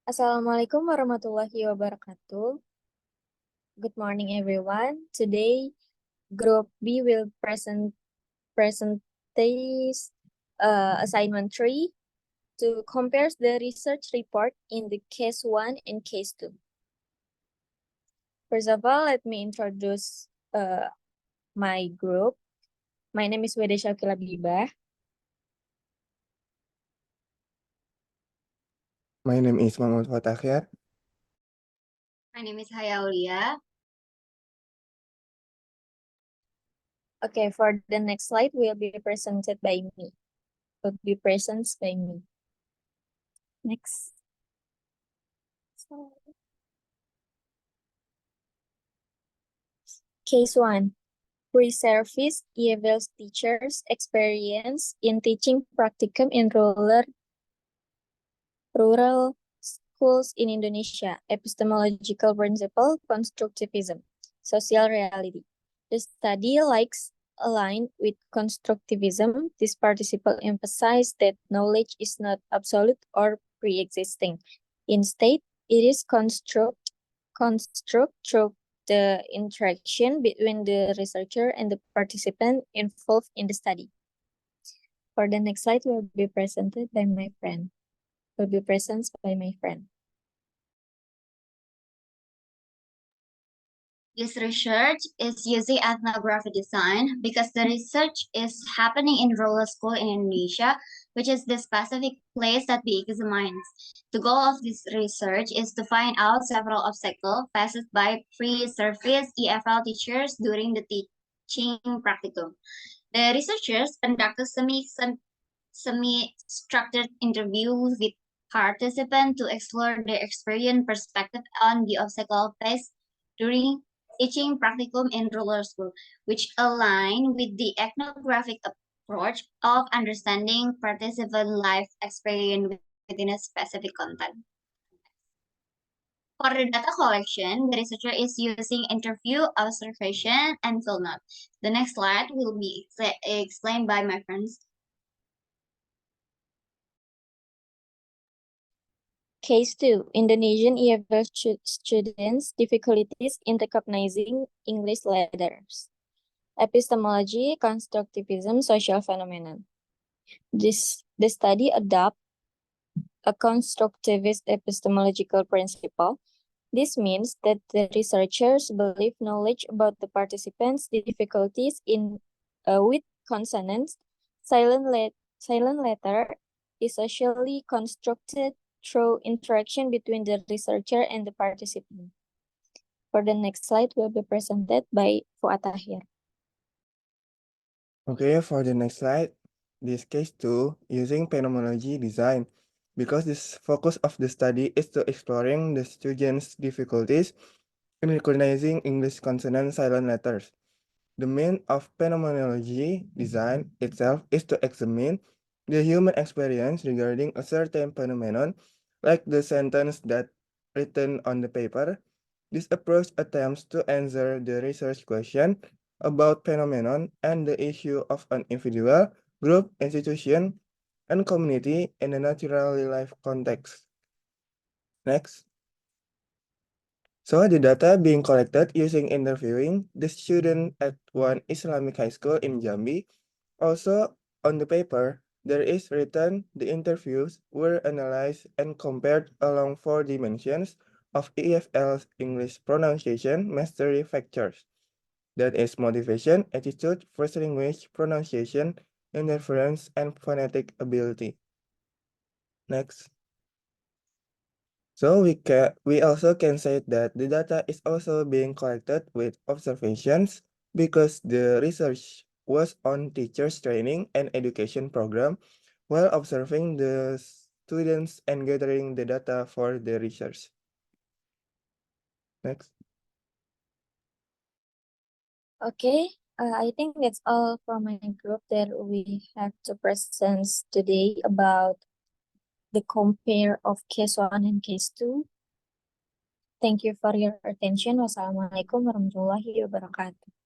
Assalamualaikum warahmatullahi wabarakatuh. Good morning, everyone. Today, Group B will present this assignment 3 to compare the research report in the case 1 and case 2. First of all, let me introduce my group. My name is Wede Syakila Bibah. My name is Mahmud Fatakhir. My name is Hayaulia. Okay, for the next slide will be presented by me. Will be presented by me. Next. Case 1. Pre-service evaluates teachers' experience in teaching practicum in rural schools in Indonesia. Epistemological Principle, Constructivism, Social Reality. The study likes align with constructivism. This participle emphasizes that knowledge is not absolute or pre-existing. Instead, it is construct through the interaction between the researcher and the participant involved in the study. For the next slide will be presented by my friend. This research is using ethnographic design because the research is happening in rural school in Indonesia, which is the specific place that we examine. The goal of this research is to find out several obstacles faced by pre-service EFL teachers during the teaching practicum. The researchers conducted semi-structured interviews with participants to explore their experience perspective on the obstacle faced during teaching practicum in rural school, which align with the ethnographic approach of understanding participant life experience within a specific content. For the data collection, the researcher is using interview, observation, and field note. The next slide will be explained by my friends. Case 2. Indonesian EFL students' difficulties in recognizing English letters. Epistemology, Constructivism, Social Phenomenon. The study adopts a constructivist epistemological principle. This means that the researchers believe knowledge about the participants' difficulties in with consonants, silent letter is socially constructed through interaction between the researcher and the participant. For the next slide will be presented by Fuad Tahir. Okay, for the next slide, this case 2 using phenomenology design, because this focus of the study is to exploring the students' difficulties in recognizing English consonant silent letters. The main of phenomenology design itself is to examine the human experience regarding a certain phenomenon, like the sentence that written on the paper. This approach attempts to answer the research question about phenomenon and the issue of an individual, group, institution, and community in a natural life context. Next. So the data being collected using interviewing the student at one Islamic high school in Jambi. Also, on the paper, there is written the interviews were analyzed and compared along 4 dimensions of EFL's English pronunciation mastery factors. That is motivation, attitude, first language, pronunciation, interference, and phonetic ability. Next. So we also can say that the data is also being collected with observations because the research was on teachers training and education program while observing the students and gathering the data for the research. Next. Okay, I think that's all for my group that we have to present today about the compare of case 1 and case 2. Thank you for your attention. Wassalamualaikum warahmatullahi wabarakatuh.